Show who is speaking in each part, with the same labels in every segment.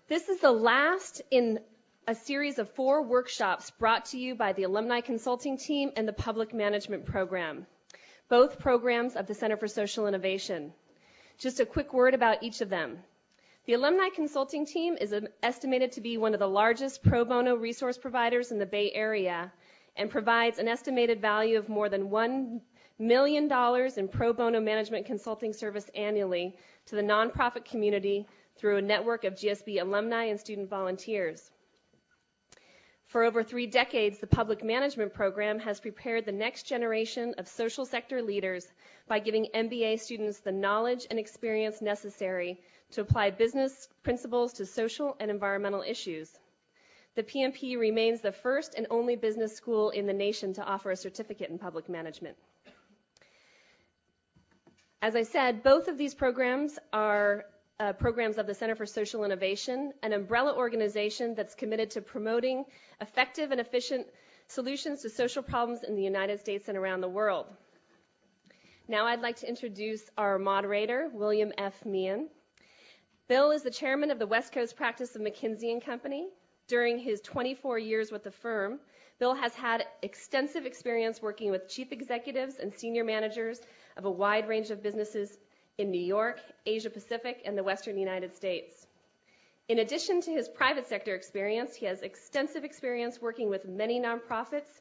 Speaker 1: This is the last in a series of 4 workshops brought to you by the Alumni Consulting Team and the Public Management Program, both programs of the Center for Social Innovation. Just a quick word about each of them. The Alumni Consulting Team is estimated to be one of the largest pro bono resource providers in the Bay Area and provides an estimated value of more than $1 million in pro bono management consulting service annually to the nonprofit community through a network of GSB alumni and student volunteers. For over 3 decades, the Public Management Program has prepared the next generation of social sector leaders by giving MBA students the knowledge and experience necessary to apply business principles to social and environmental issues. The PMP remains the first and only business school in the nation to offer a certificate in public management. As I said, both of these programs are programs of the Center for Social Innovation, an umbrella organization that's committed to promoting effective and efficient solutions to social problems in the United States and around the world. Now I'd like to introduce our moderator, William F. Meehan. Bill is the chairman of the West Coast practice of McKinsey & Company. During his 24 years with the firm, Bill has had extensive experience working with chief executives and senior managers of a wide range of businesses in New York, Asia Pacific, and the Western United States. In addition to his private sector experience, he has extensive experience working with many nonprofits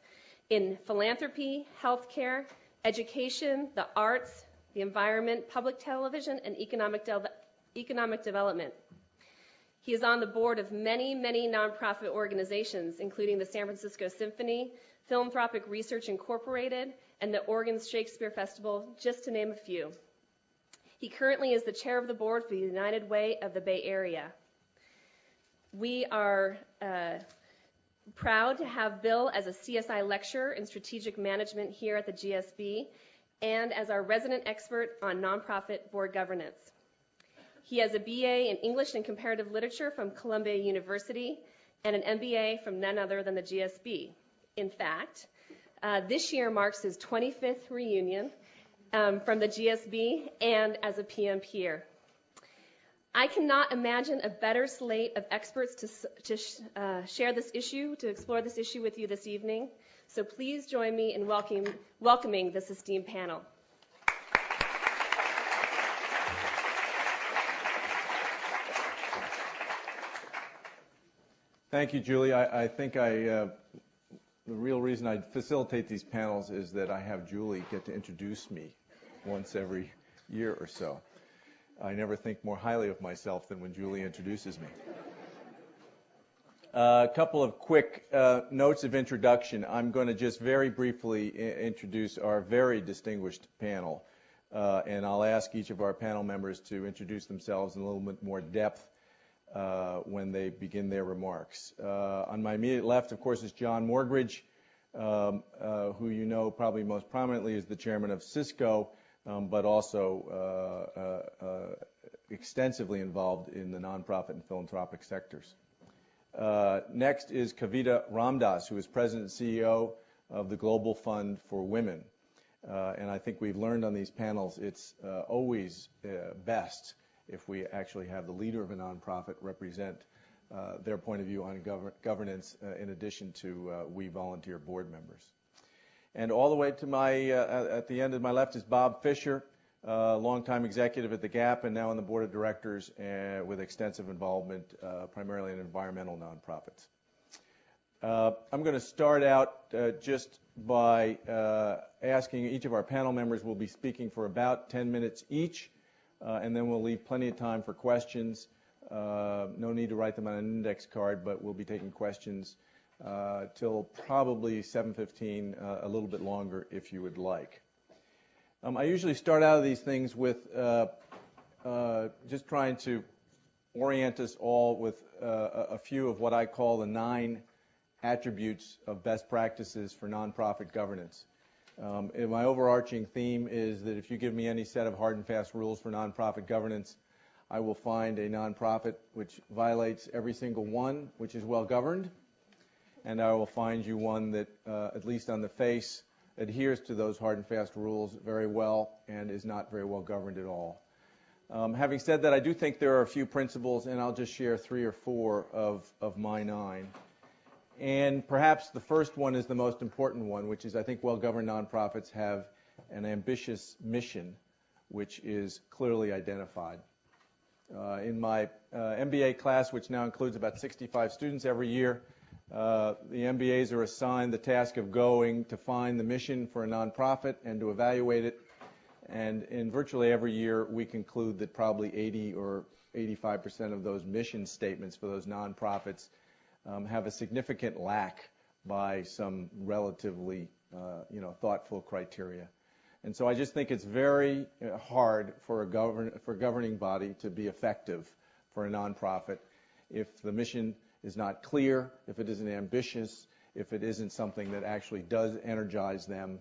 Speaker 1: in philanthropy, healthcare, education, the arts, the environment, public television, and economic development. He is on the board of many, many nonprofit organizations, including the San Francisco Symphony, Philanthropic Research Incorporated, and the Oregon Shakespeare Festival, just to name a few. He currently is the chair of the board for the United Way of the Bay Area. We are proud to have Bill as a CSI lecturer in strategic management here at the GSB and as our resident expert on nonprofit board governance. He has a BA in English and Comparative Literature from Columbia University and an MBA from none other than the GSB. In fact, this year marks his 25th reunion from the GSB and as a PM peer. I cannot imagine a better slate of experts to share this issue, to explore this issue with you this evening. So please join me in welcoming this esteemed panel.
Speaker 2: Thank you, Julie. I think the real reason I facilitate these panels is that I have Julie get to introduce me once every year or so. I never think more highly of myself than when Julie introduces me. A couple of quick notes of introduction. I'm going to just very briefly introduce our very distinguished panel, and I'll ask each of our panel members to introduce themselves in a little bit more depth when they begin their remarks. On my immediate left, of course, is John Morgridge, who you know probably most prominently is the chairman of Cisco, but also extensively involved in the nonprofit and philanthropic sectors. Next is Kavita Ramdas, who is president and CEO of the Global Fund for Women. And I think we've learned on these panels it's always best if we actually have the leader of a nonprofit represent their point of view on governance in addition to we volunteer board members. And all the way to my, at the end of my left is Bob Fisher, longtime executive at the Gap and now on the board of directors with extensive involvement primarily in environmental nonprofits. I'm going to start out just by asking each of our panel members will be speaking for about 10 minutes each. And then we'll leave plenty of time for questions. No need to write them on an index card, but we'll be taking questions till probably 7:15, a little bit longer if you would like. I usually start out of these things with just trying to orient us all with a few of what I call the 9 attributes of best practices for nonprofit governance. My overarching theme is that if you give me any set of hard and fast rules for nonprofit governance, I will find a nonprofit which violates every single one, which is well governed, and I will find you one that, at least on the face, adheres to those hard and fast rules very well and is not very well governed at all. Having said that, I do think there are a few principles, and I'll just share 3 or 4 of my 9. And perhaps the first one is the most important one, which is I think well-governed nonprofits have an ambitious mission, which is clearly identified. In my MBA class, which now includes about 65 students every year, the MBAs are assigned the task of going to find the mission for a nonprofit and to evaluate it. And in virtually every year, we conclude that probably 80 or 85% of those mission statements for those nonprofits have a significant lack by some relatively, thoughtful criteria. And so I just think it's very hard for a governing body to be effective for a nonprofit if the mission is not clear, if it isn't ambitious, if it isn't something that actually does energize them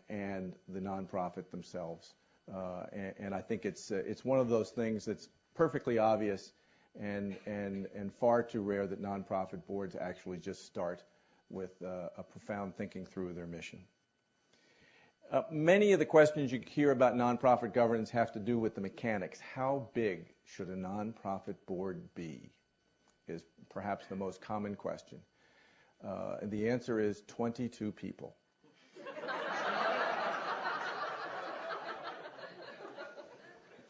Speaker 2: and the nonprofit themselves. And I think it's one of those things that's perfectly obvious and far too rare that nonprofit boards actually just start with a profound thinking through their mission. Many of the questions you hear about nonprofit governance have to do with the mechanics. How big should a nonprofit board be is perhaps the most common question. And the answer is 22 people.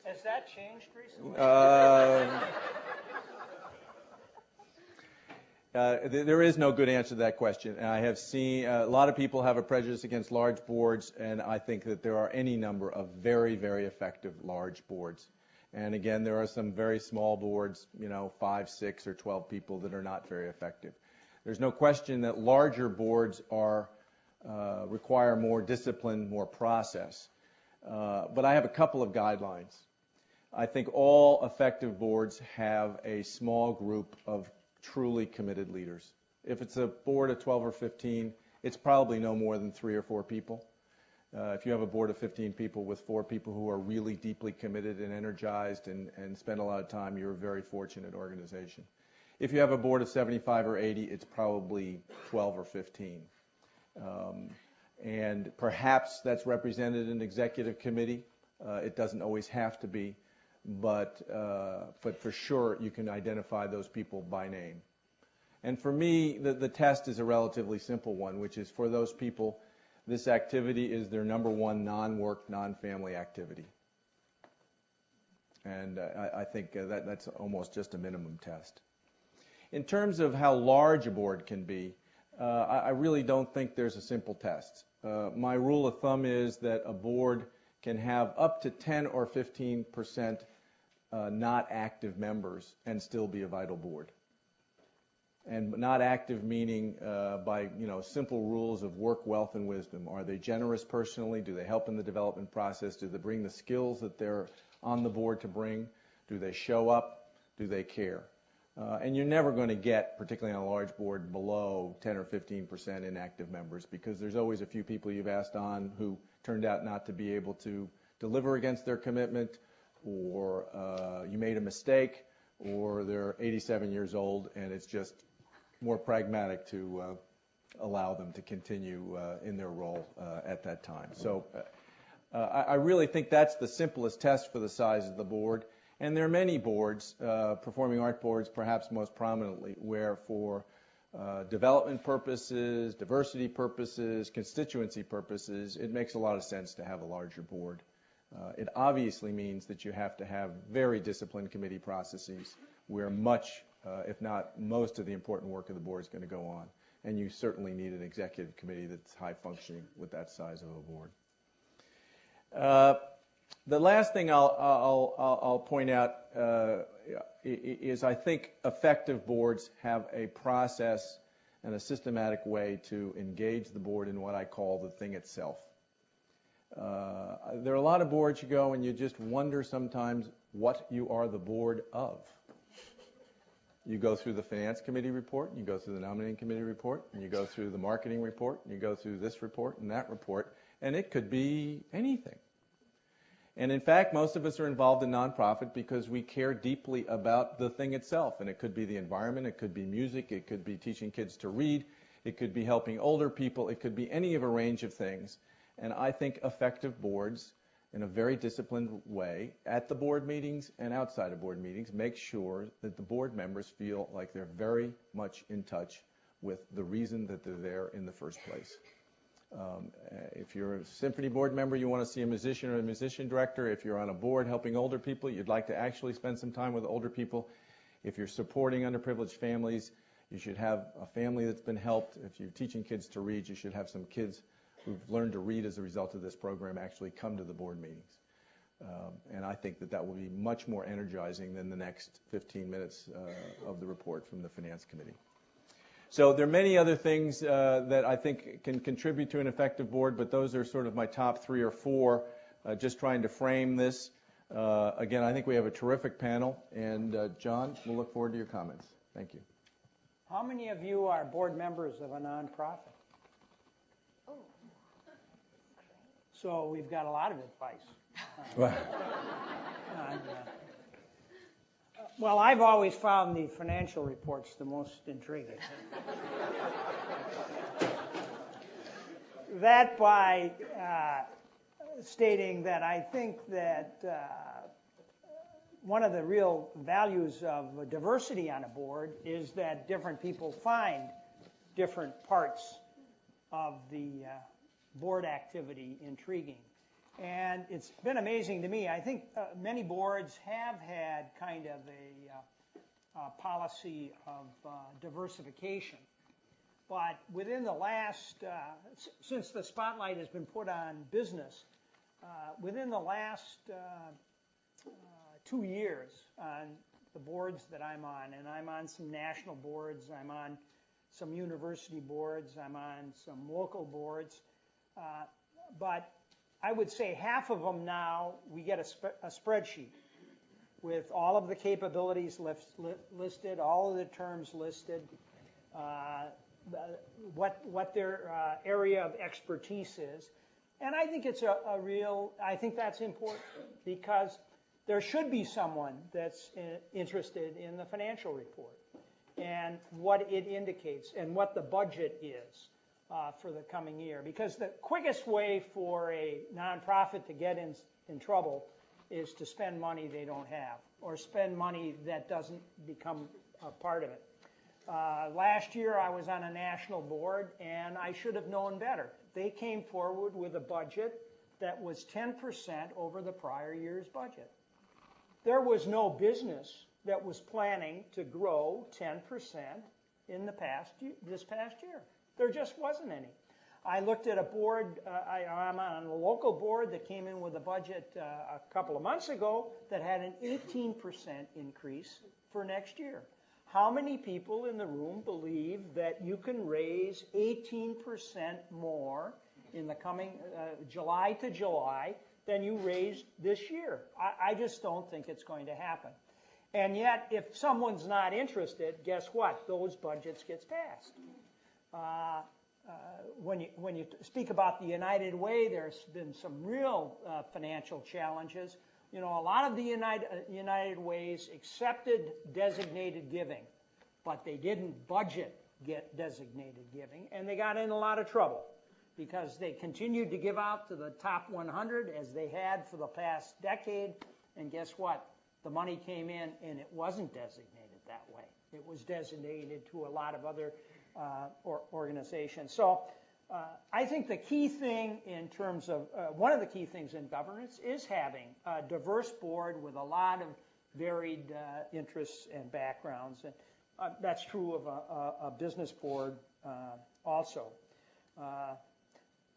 Speaker 3: Has that changed recently?
Speaker 2: There is no good answer to that question. And I have seen a lot of people have a prejudice against large boards, and I think that there are any number of very, very effective large boards. And again, there are some very small boards, 5, 6, or 12 people that are not very effective. There's no question that larger boards require more discipline, more process. But I have a couple of guidelines. I think all effective boards have a small group of truly committed leaders. If it's a board of 12 or 15, it's probably no more than 3 or 4 people. If you have a board of 15 people with 4 people who are really deeply committed and energized and spend a lot of time, you're a very fortunate organization. If you have a board of 75 or 80, it's probably 12 or 15. And perhaps that's represented in an executive committee. It doesn't always have to be. But for sure, you can identify those people by name. And for me, the test is a relatively simple one, which is for those people, this activity is their number one non-work, non-family activity. And I think that's almost just a minimum test. In terms of how large a board can be, I really don't think there's a simple test. My rule of thumb is that a board can have up to 10 or 15% not active members and still be a vital board. And not active meaning by simple rules of work, wealth, and wisdom. Are they generous personally? Do they help in the development process? Do they bring the skills that they're on the board to bring? Do they show up? Do they care? And you're never going to get, particularly on a large board, below 10 or 15% inactive members because there's always a few people you've asked on who turned out not to be able to deliver against their commitment, or you made a mistake, or they're 87 years old and it's just more pragmatic to allow them to continue in their role at that time. So I really think that's the simplest test for the size of the board. And there are many boards, performing art boards perhaps most prominently, where for development purposes, diversity purposes, constituency purposes, it makes a lot of sense to have a larger board. It obviously means that you have to have very disciplined committee processes where much, if not most, of the important work of the board is going to go on. And you certainly need an executive committee that's high functioning with that size of a board. The last thing I'll point out is I think effective boards have a process and a systematic way to engage the board in what I call the thing itself. There are a lot of boards you go and you just wonder sometimes what you are the board of. You go through the finance committee report, and you go through the nominating committee report, and you go through the marketing report, and you go through this report and that report, and it could be anything. And in fact, most of us are involved in nonprofit because we care deeply about the thing itself. And it could be the environment, it could be music, it could be teaching kids to read, it could be helping older people, it could be any of a range of things. And I think effective boards in a very disciplined way at the board meetings and outside of board meetings, make sure that the board members feel like they're very much in touch with the reason that they're there in the first place. If you're a symphony board member, you want to see a musician or a musician director. If you're on a board helping older people, you'd like to actually spend some time with older people. If you're supporting underprivileged families, you should have a family that's been helped. If you're teaching kids to read, you should have some kids who've learned to read as a result of this program actually come to the board meetings. And I think that will be much more energizing than the next 15 minutes of the report from the Finance Committee. So there are many other things that I think can contribute to an effective board, but those are sort of my top 3 or 4, just trying to frame this. Again, I think we have a terrific panel, and John, we'll look forward to your comments. Thank you.
Speaker 3: How many of you are board members of a nonprofit?
Speaker 4: Oh.
Speaker 3: So we've got a lot of advice. Well, I've always found the financial reports the most intriguing. That by stating that I think that one of the real values of diversity on a board is that different people find different parts of the board activity intriguing. And it's been amazing to me. I think many boards have had kind of a policy of diversification. But within the last, since the spotlight has been put on business, within the last 2 years on the boards that I'm on, and I'm on some national boards, I'm on some university boards, I'm on some local boards, but I would say half of them now, we get a spreadsheet with all of the capabilities listed, all of the terms listed, what their area of expertise is. And I think it's I think that's important because there should be someone that's interested in the financial report and what it indicates and what the budget is for the coming year. Because the quickest way for a nonprofit to get in trouble is to spend money they don't have or spend money that doesn't become a part of it. Last year I was on a national board and I should have known better. They came forward with a budget that was 10% over the prior year's budget. There was no business that was planning to grow 10% in this past year. There just wasn't any. I looked at a board, I'm on a local board that came in with a budget a couple of months ago that had an 18% increase for next year. How many people in the room believe that you can raise 18% more in the coming July to July than you raised this year? I just don't think it's going to happen. And yet, if someone's not interested, guess what? Those budgets gets passed. When you speak about the United Way, there's been some real financial challenges. You know, a lot of the United Ways accepted designated giving, but they didn't get designated giving, and they got in a lot of trouble because they continued to give out to the top 100 as they had for the past decade, and guess what? The money came in and it wasn't designated that way. It was designated to a lot of other organizations. So I think the key thing in terms of, one of the key things in governance is having a diverse board with a lot of varied interests and backgrounds. And that's true of a business board also.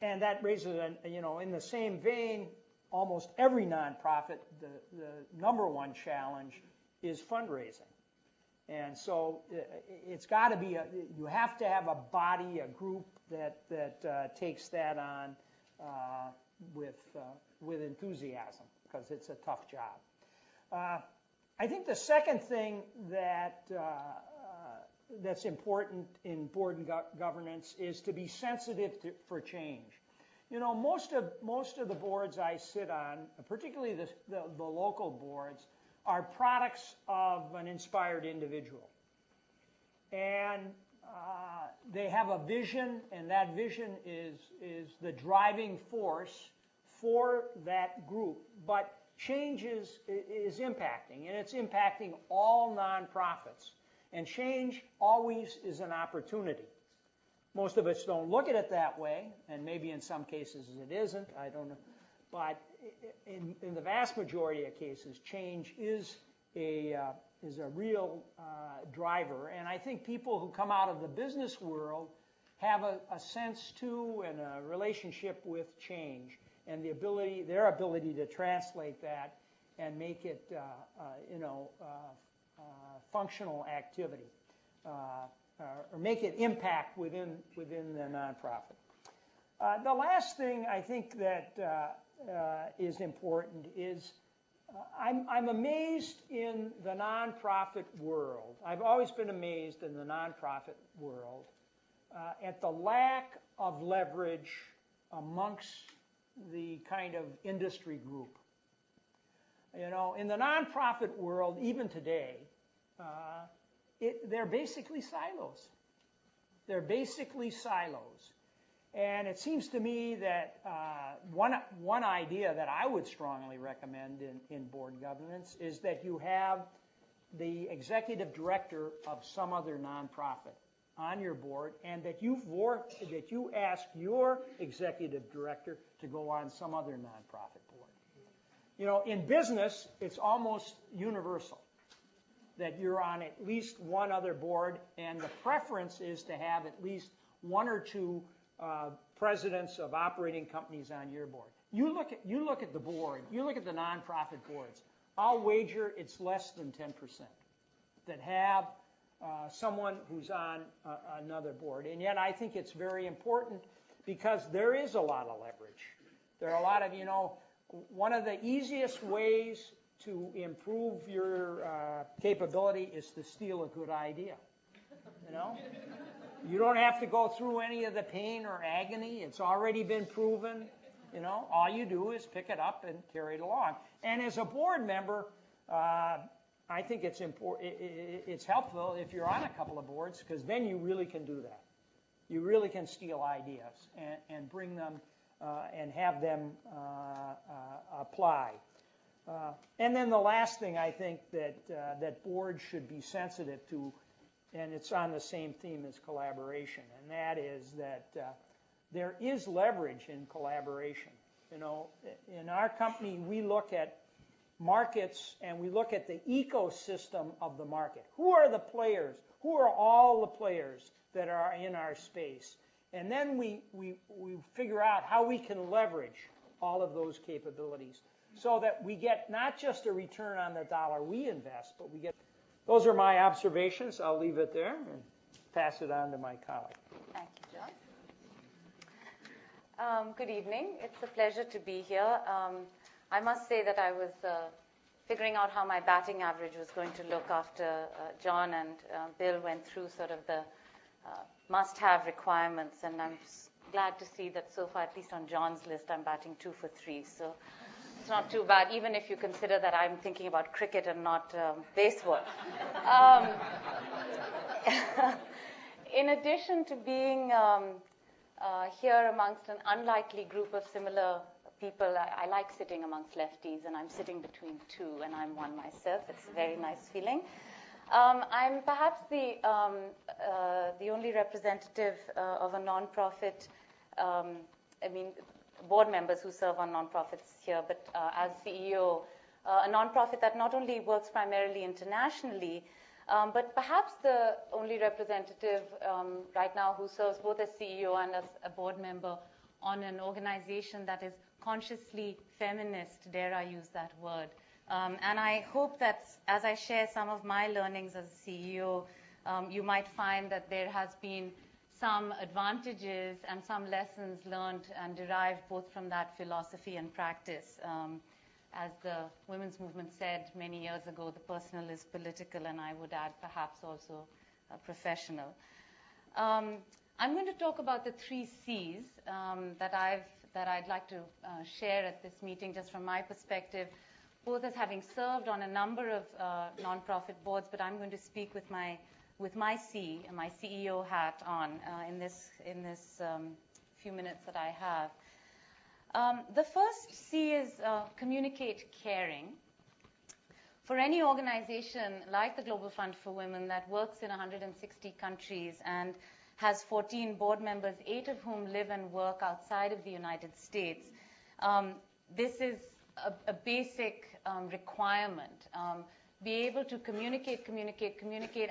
Speaker 3: And that raises, in the same vein, almost every nonprofit, the number one challenge is fundraising. And so it's got to be, you have to have a body, a group that takes that on with enthusiasm, because it's a tough job. I think the second thing that's important in board governance is to be sensitive for change. You know, most of the boards I sit on, particularly the local boards, are products of an inspired individual. And they have a vision, and that vision is the driving force for that group, but change is impacting, and it's impacting all nonprofits. And change always is an opportunity. Most of us don't look at it that way, and maybe in some cases it isn't, I don't know. But in the vast majority of cases, change is a real driver. And I think people who come out of the business world have a sense too and a relationship with change and their ability to translate that and make it functional activity or make it impact within the nonprofit. The last thing I think that is important is I'm amazed in the nonprofit world. I've always been amazed in the nonprofit world at the lack of leverage amongst the kind of industry group. You know, in the nonprofit world, even today, they're basically silos. They're basically silos. And it seems to me that one idea that I would strongly recommend in board governance is that you have the executive director of some other nonprofit on your board, and that you ask your executive director to go on some other nonprofit board. You know, in business, it's almost universal that you're on at least one other board, and the preference is to have at least one or two presidents of operating companies on your board. You look at the board. You look at the nonprofit boards. I'll wager it's less than 10% that have someone who's on another board. And yet I think it's very important because there is a lot of leverage. There are a lot of, one of the easiest ways to improve your capability is to steal a good idea. You don't have to go through any of the pain or agony. It's already been proven. All you do is pick it up and carry it along. And as a board member, I think it's important. It's helpful if you're on a couple of boards, because then you really can do that. You really can steal ideas and bring them and have them apply. And then the last thing I think that boards should be sensitive to, and it's on the same theme as collaboration, and that is that there is leverage in collaboration. In our company, we look at markets and we look at the ecosystem of the market. Who are the players? Who are all the players that are in our space? And then we figure out how we can leverage all of those capabilities so that we get not just a return on the dollar we invest, but we get. Those are my observations. I'll leave it there and pass it on to my colleague.
Speaker 4: Thank you, John. Good evening. It's a pleasure to be here. I must say that I was figuring out how my batting average was going to look after John and Bill went through sort of the must-have requirements, and I'm glad to see that so far, at least on John's list, I'm batting 2 for 3. So it's not too bad, even if you consider that I'm thinking about cricket and not baseball. In addition to being here amongst an unlikely group of similar people, I like sitting amongst lefties, and I'm sitting between two, and I'm one myself. It's a very nice feeling. I'm perhaps the only representative of a nonprofit. Board members who serve on nonprofits here, but as CEO, a nonprofit that not only works primarily internationally, but perhaps the only representative right now who serves both as CEO and as a board member on an organization that is consciously feminist, dare I use that word. And I hope that as I share some of my learnings as a CEO, you might find that there has been some advantages and some lessons learned and derived both from that philosophy and practice. As the women's movement said many years ago, the personal is political, and I would add perhaps also professional. I'm going to talk about the 3 C's that I'd like to share at this meeting, just from my perspective, both as having served on a number of nonprofit boards, but I'm going to speak with my C, my CEO hat on in this few minutes that I have. The first C is communicate caring. For any organization like the Global Fund for Women that works in 160 countries and has 14 board members, 8 of whom live and work outside of the United States, this is a basic requirement. Be able to communicate,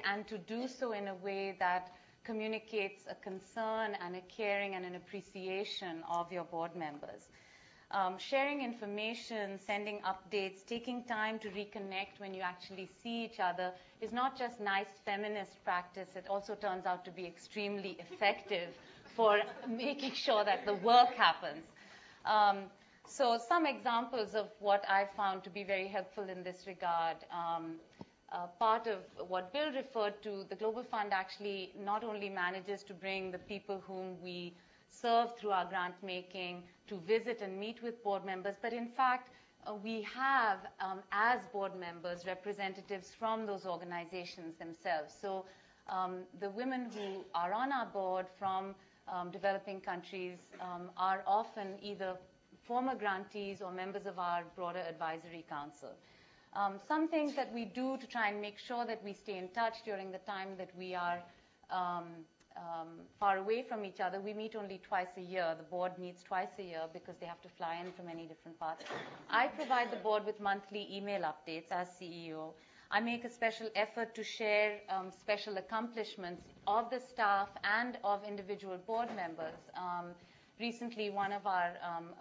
Speaker 4: and to do so in a way that communicates a concern and a caring and an appreciation of your board members. Sharing information, sending updates, taking time to reconnect when you actually see each other is not just nice feminist practice, it also turns out to be extremely effective for making sure that the work happens. So some examples of what I found to be very helpful in this regard. Part of what Bill referred to, the Global Fund actually not only manages to bring the people whom we serve through our grant making to visit and meet with board members, but in fact, we have, as board members, representatives from those organizations themselves. So the women who are on our board from developing countries are often either former grantees or members of our broader advisory council. Some things that we do to try and make sure that we stay in touch during the time that we are far away from each other. We meet only twice a year. The board meets twice a year because they have to fly in from many different parts. I provide the board with monthly email updates as CEO. I make a special effort to share special accomplishments of the staff and of individual board members. Recently, one of our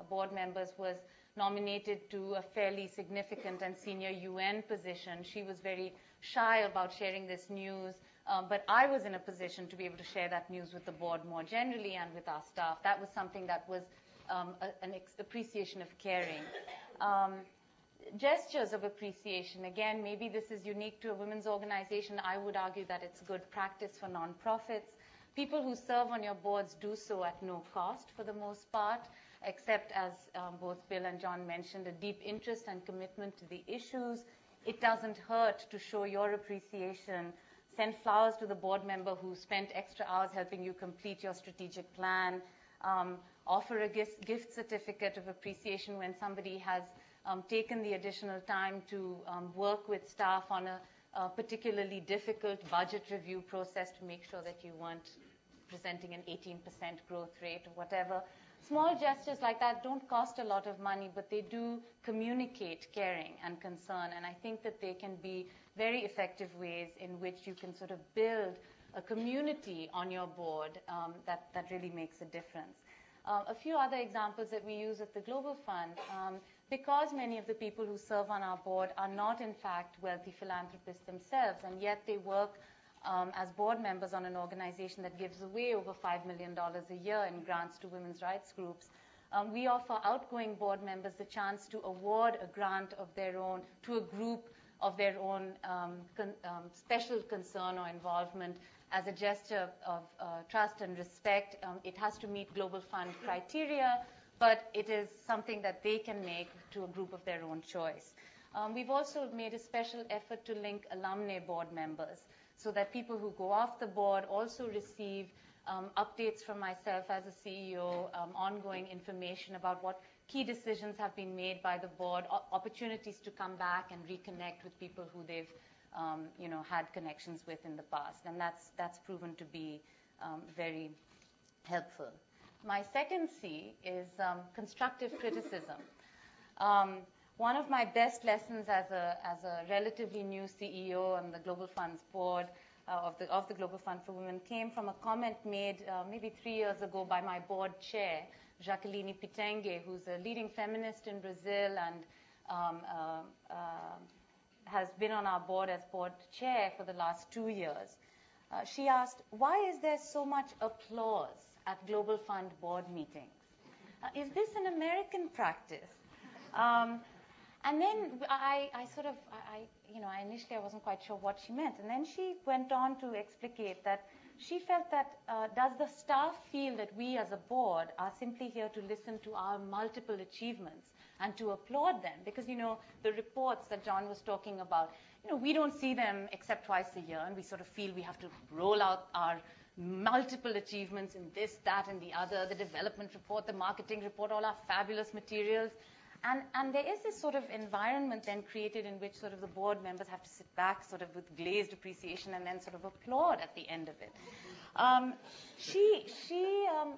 Speaker 4: board members was nominated to a fairly significant and senior UN position. She was very shy about sharing this news, but I was in a position to be able to share that news with the board more generally and with our staff. That was something that was an appreciation of caring. Gestures of appreciation. Again, maybe this is unique to a women's organization. I would argue that it's good practice for nonprofits. People who serve on your boards do so at no cost for the most part, except, as both Bill and John mentioned, a deep interest and commitment to the issues. It doesn't hurt to show your appreciation. Send flowers to the board member who spent extra hours helping you complete your strategic plan. Offer a gift certificate of appreciation when somebody has taken the additional time to work with staff on a particularly difficult budget review process to make sure that you weren't presenting an 18% growth rate or whatever. Small gestures like that don't cost a lot of money, but they do communicate caring and concern, and I think that they can be very effective ways in which you can sort of build a community on your board that really makes a difference. A few other examples that we use at the Global Fund. Because many of the people who serve on our board are not, in fact, wealthy philanthropists themselves, and yet they work as board members on an organization that gives away over $5 million a year in grants to women's rights groups. We offer outgoing board members the chance to award a grant of their own to a group of their own special concern or involvement as a gesture of trust and respect. It has to meet Global Fund criteria, but it is something that they can make to a group of their own choice. We've also made a special effort to link alumni board members so that people who go off the board also receive updates from myself as a CEO, ongoing information about what key decisions have been made by the board, opportunities to come back and reconnect with people who they've had connections with in the past. And that's proven to be very helpful. My second C is constructive criticism. One of my best lessons as a relatively new CEO on the Global Fund's board of the Global Fund for Women came from a comment made maybe 3 years ago by my board chair, Jaqueline Pitenge, who's a leading feminist in Brazil and has been on our board as board chair for the last 2 years. She asked, why is there so much applause at Global Fund board meetings? Is this an American practice? And then initially I wasn't quite sure what she meant. And then she went on to explicate that she felt that, does the staff feel that we as a board are simply here to listen to our multiple achievements and to applaud them? Because, the reports that John was talking about, we don't see them except twice a year, and we sort of feel we have to roll out our multiple achievements in this, that, and the other, the development report, the marketing report, all our fabulous materials. And there is this sort of environment then created in which sort of the board members have to sit back sort of with glazed appreciation and then sort of applaud at the end of it. She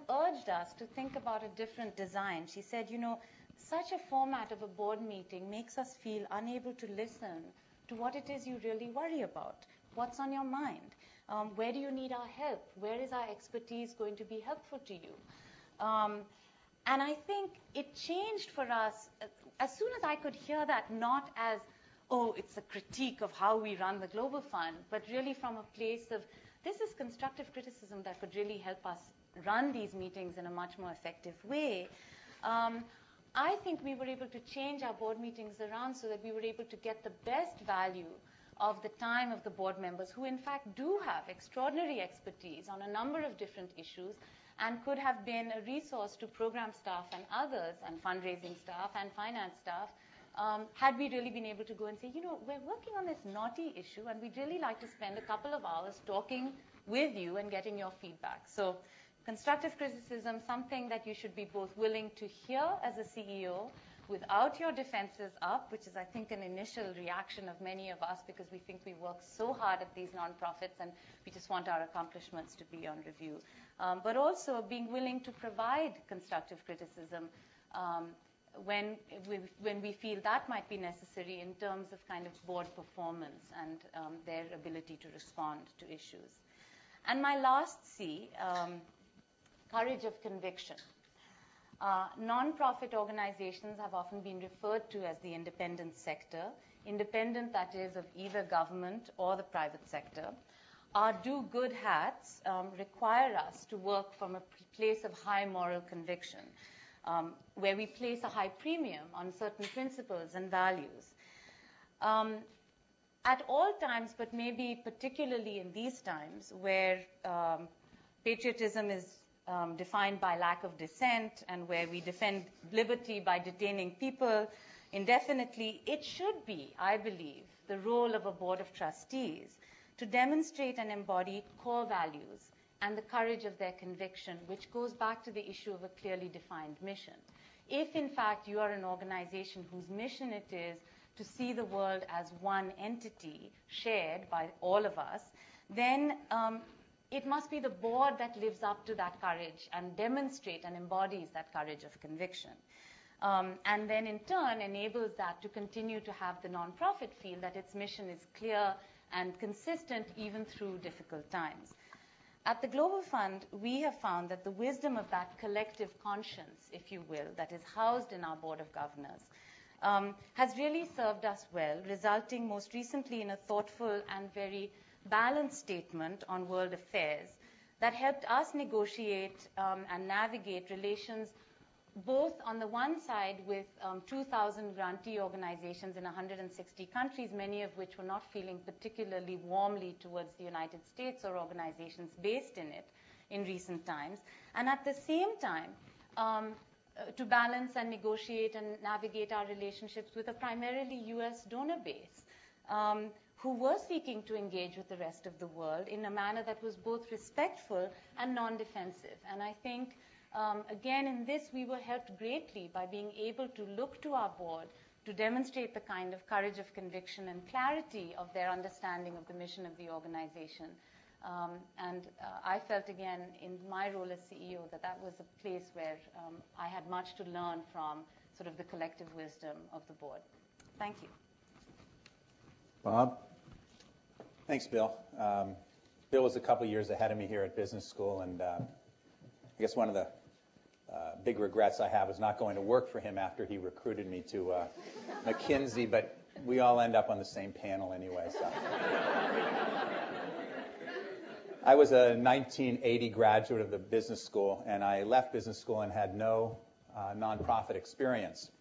Speaker 4: urged us to think about a different design. She said, such a format of a board meeting makes us feel unable to listen to what it is you really worry about. What's on your mind? Where do you need our help? Where is our expertise going to be helpful to you? And I think it changed for us as soon as I could hear that, not as, it's a critique of how we run the Global Fund, but really from a place of, this is constructive criticism that could really help us run these meetings in a much more effective way. I think we were able to change our board meetings around so that we were able to get the best value of the time of the board members, who in fact do have extraordinary expertise on a number of different issues, and could have been a resource to program staff and others, and fundraising staff and finance staff, had we really been able to go and say, we're working on this knotty issue, and we'd really like to spend a couple of hours talking with you and getting your feedback. So constructive criticism, something that you should be both willing to hear as a CEO without your defenses up, which is, I think, an initial reaction of many of us, because we think we work so hard at these nonprofits and we just want our accomplishments to be on review. But also being willing to provide constructive criticism when we feel that might be necessary in terms of kind of board performance and their ability to respond to issues. And my last C, courage of conviction. Non-profit organizations have often been referred to as the independent sector, independent, that is, of either government or the private sector. Our do-good hats require us to work from a place of high moral conviction, where we place a high premium on certain principles and values. At all times, but maybe particularly in these times, where patriotism is defined by lack of dissent, and where we defend liberty by detaining people indefinitely, it should be, I believe, the role of a board of trustees to demonstrate and embody core values and the courage of their conviction, which goes back to the issue of a clearly defined mission. If, in fact, you are an organization whose mission it is to see the world as one entity shared by all of us, then it must be the board that lives up to that courage and demonstrate and embodies that courage of conviction. And then, in turn, enables that to continue to have the nonprofit feel that its mission is clear and consistent even through difficult times. At the Global Fund, we have found that the wisdom of that collective conscience, if you will, that is housed in our Board of Governors, has really served us well, resulting most recently in a thoughtful and very balanced statement on world affairs that helped us negotiate and navigate relations both on the one side with 2,000 grantee organizations in 160 countries, many of which were not feeling particularly warmly towards the United States or organizations based in it in recent times, and at the same time to balance and negotiate and navigate our relationships with a primarily U.S. donor base who were seeking to engage with the rest of the world in a manner that was both respectful and non-defensive. And I think again, in this, we were helped greatly by being able to look to our board to demonstrate the kind of courage of conviction and clarity of their understanding of the mission of the organization. I felt, again, in my role as CEO, that was a place where I had much to learn from sort of the collective wisdom of the board. Thank you.
Speaker 5: Bob? Thanks, Bill. Bill was a couple years ahead of me here at business school, and I guess one of the big regrets I have is not going to work for him after he recruited me to McKinsey, but we all end up on the same panel anyway. So. I was a 1980 graduate of the business school, and I left business school and had no nonprofit experience.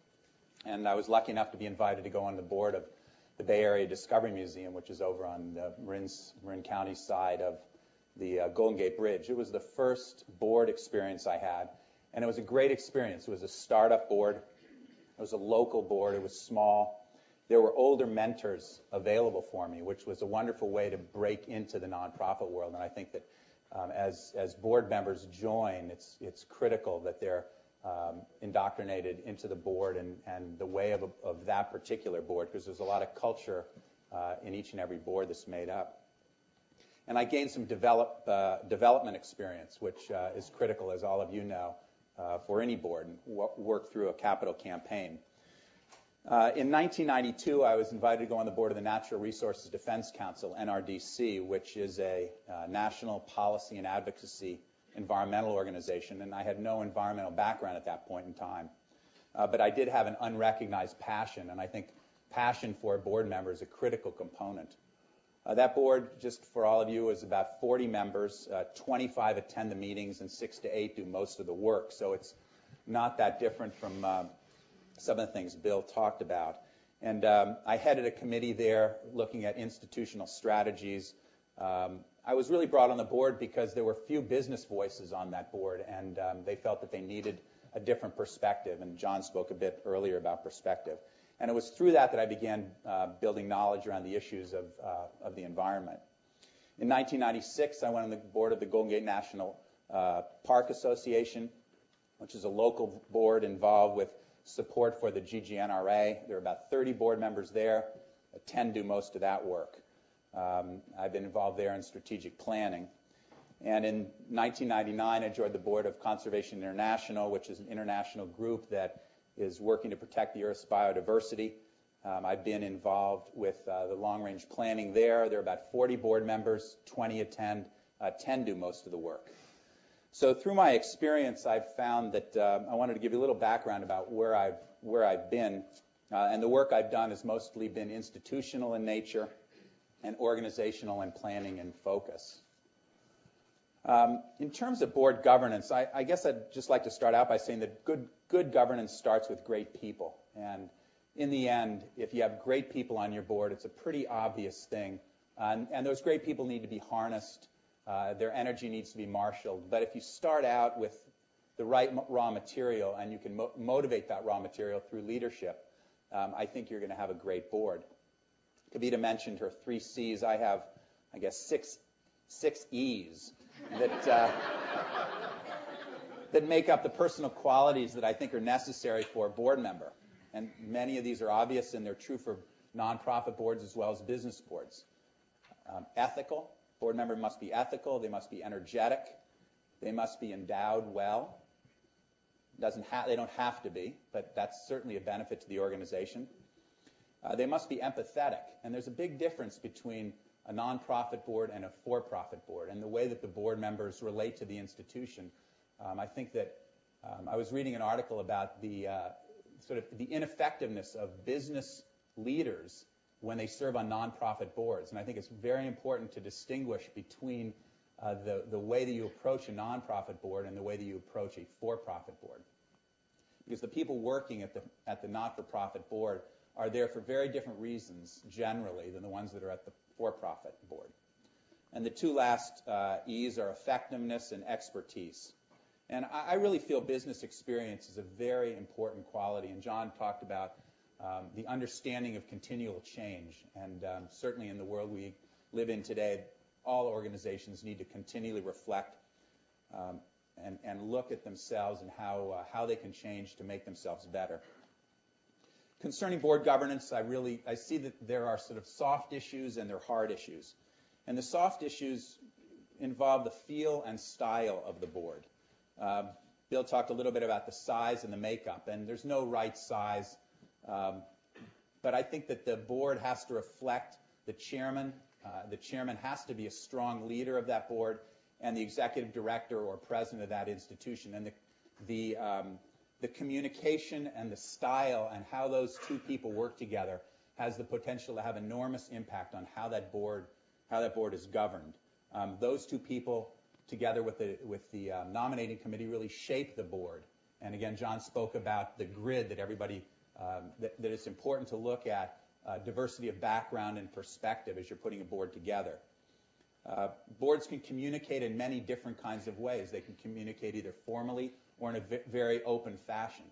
Speaker 5: And I was lucky enough to be invited to go on the board of the Bay Area Discovery Museum, which is over on the Marin County side of the Golden Gate Bridge. It was the first board experience I had, and it was a great experience. It was a startup board. It was a local board. It was small. there were older mentors available for me, which was a wonderful way to break into the nonprofit world. And I think that as board members join, it's critical that they're indoctrinated into the board and the way of that particular board, because there's a lot of culture in each and every board that's made up. And I gained some development experience, which is critical, as all of you know, for any board, and work through a capital campaign. In 1992, I was invited to go on the board of the Natural Resources Defense Council, NRDC, which is a national policy and advocacy environmental organization, and I had no environmental background at that point in time. But I did have an unrecognized passion, and I think passion for a board member is a critical component. That board, just for all of you, is about 40 members, 25 attend the meetings, and 6 to 8 do most of the work. So it's not that different from some of the things Bill talked about. And I headed a committee there looking at institutional strategies. I was really brought on the board because there were few business voices on that board, and they felt that they needed a different perspective. And John spoke a bit earlier about perspective. And it was through that I began building knowledge around the issues of the environment. In 1996, I went on the board of the Golden Gate National Park Association, which is a local board involved with support for the GGNRA. There are about 30 board members there. 10 do most of that work. I've been involved there in strategic planning. And in 1999, I joined the board of Conservation International, which is an international group that is working to protect the Earth's biodiversity. I've been involved with the long-range planning there. There are about 40 board members, 20 attend, 10 do most of the work. So through my experience, I've found that I wanted to give you a little background about where I've been. And the work I've done has mostly been institutional in nature and organizational and planning in focus. In terms of board governance, I guess I'd just like to start out by saying that good governance starts with great people. And in the end, if you have great people on your board, it's a pretty obvious thing. And those great people need to be harnessed. Their energy needs to be marshaled. But if you start out with the right raw material and you can motivate that raw material through leadership, I think you're going to have a great board. Kavita mentioned her 3 C's. I have, I guess, six E's that make up the personal qualities that I think are necessary for a board member. And many of these are obvious, and they're true for nonprofit boards as well as business boards. Ethical. Board member must be ethical. They must be energetic. They must be endowed well. They don't have to be, but that's certainly a benefit to the organization. They must be empathetic. And there's a big difference between a nonprofit board and a for-profit board, and the way that the board members relate to the institution. I think that I was reading an article about the sort of the ineffectiveness of business leaders when they serve on nonprofit boards. And I think it's very important to distinguish between the way that you approach a nonprofit board and the way that you approach a for-profit board. Because the people working at the not-for-profit board are there for very different reasons, generally, than the ones that are at the for-profit board. And the 2 last E's are effectiveness and expertise. And I really feel business experience is a very important quality. And John talked about the understanding of continual change. And certainly in the world we live in today, all organizations need to continually reflect and look at themselves and how they can change to make themselves better. Concerning board governance, I see that there are sort of soft issues and there are hard issues. And the soft issues involve the feel and style of the board. Bill talked a little bit about the size and the makeup, and there's no right size. But I think that the board has to reflect the chairman. The chairman has to be a strong leader of that board, and the executive director or president of that institution. And the communication and the style and how those 2 people work together has the potential to have enormous impact on how that board is governed. Those 2 people, together with the nominating committee, really shape the board. And again, John spoke about the grid that everybody that it's important to look at diversity of background and perspective as you're putting a board together. Boards can communicate in many different kinds of ways. They can communicate either formally or in a very open fashion.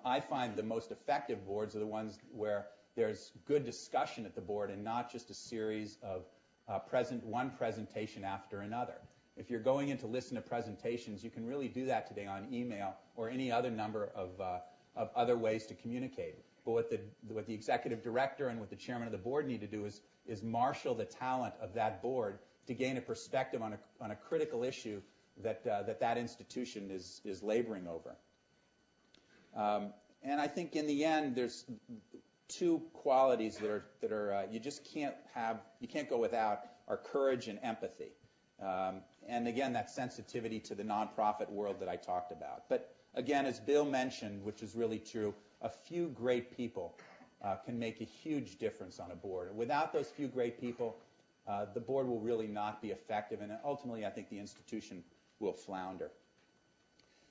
Speaker 5: I find the most effective boards are the ones where there's good discussion at the board and not just a series of one presentation after another. If you're going in to listen to presentations, you can really do that today on email or any other number of other ways to communicate. But what the executive director and what the chairman of the board need to do is marshal the talent of that board to gain a perspective on a critical issue that institution is laboring over. And I think in the end, there's two qualities that are you just can't go without are courage and empathy. And again, that sensitivity to the nonprofit world that I talked about. But again, as Bill mentioned, which is really true, a few great people can make a huge difference on a board. Without those few great people, the board will really not be effective, and ultimately I think the institution will flounder.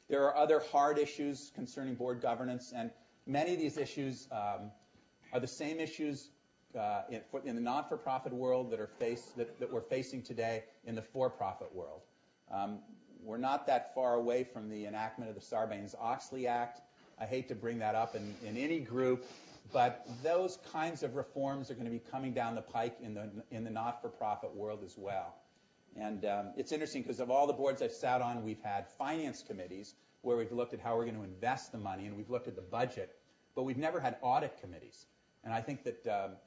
Speaker 5: There are other hard issues concerning board governance, and many of these issues are the same issues in the not-for-profit world that we're facing today in the for-profit world. We're not that far away from the enactment of the Sarbanes-Oxley Act. I hate to bring that up in any group, but those kinds of reforms are going to be coming down the pike in the not-for-profit world as well. And it's interesting because of all the boards I've sat on, we've had finance committees where we've looked at how we're going to invest the money, and we've looked at the budget, but we've never had audit committees. And I think that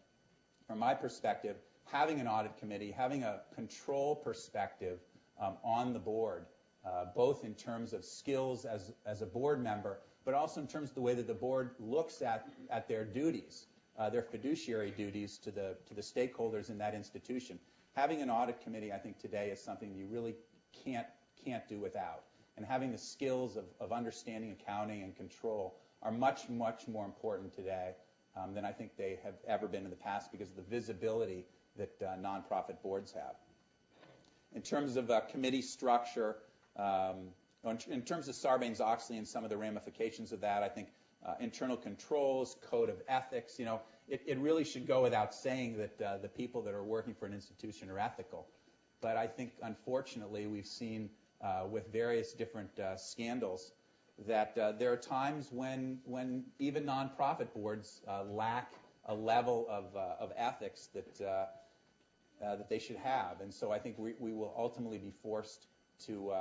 Speaker 5: from my perspective, having an audit committee, having a control perspective on the board, both in terms of skills as a board member, but also in terms of the way that the board looks at their duties, their fiduciary duties to the stakeholders in that institution. Having an audit committee, I think today is something you really can't do without. And having the skills of understanding accounting and control are much, much more important today than I think they have ever been in the past because of the visibility that nonprofit boards have. In terms of committee structure, in terms of Sarbanes-Oxley and some of the ramifications of that, I think internal controls, code of ethics, it really should go without saying that the people that are working for an institution are ethical. But I think, unfortunately, we've seen with various different scandals that there are times when even nonprofit boards lack a level of ethics that they should have. And so I think we will ultimately be forced to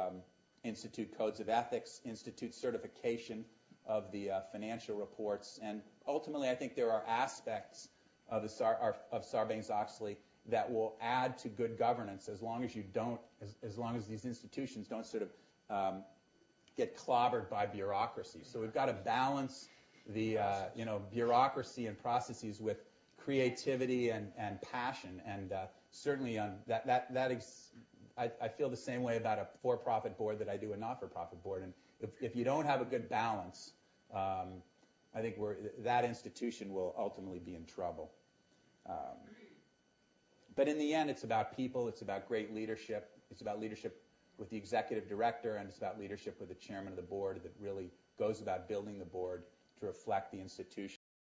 Speaker 5: institute codes of ethics, institute certification of the financial reports, and ultimately I think there are aspects of Sarbanes-Oxley that will add to good governance as long as these institutions don't sort of get clobbered by bureaucracy. So we've got to balance the bureaucracy and processes with creativity and passion, and certainly I feel the same way about a for-profit board that I do a not-for-profit board. And if you don't have a good balance, I think that institution will ultimately be in trouble. But in the end, it's about people. It's about great leadership. It's about leadership with the executive director, and it's about leadership with the chairman of the board that really goes about building the board to reflect the institution.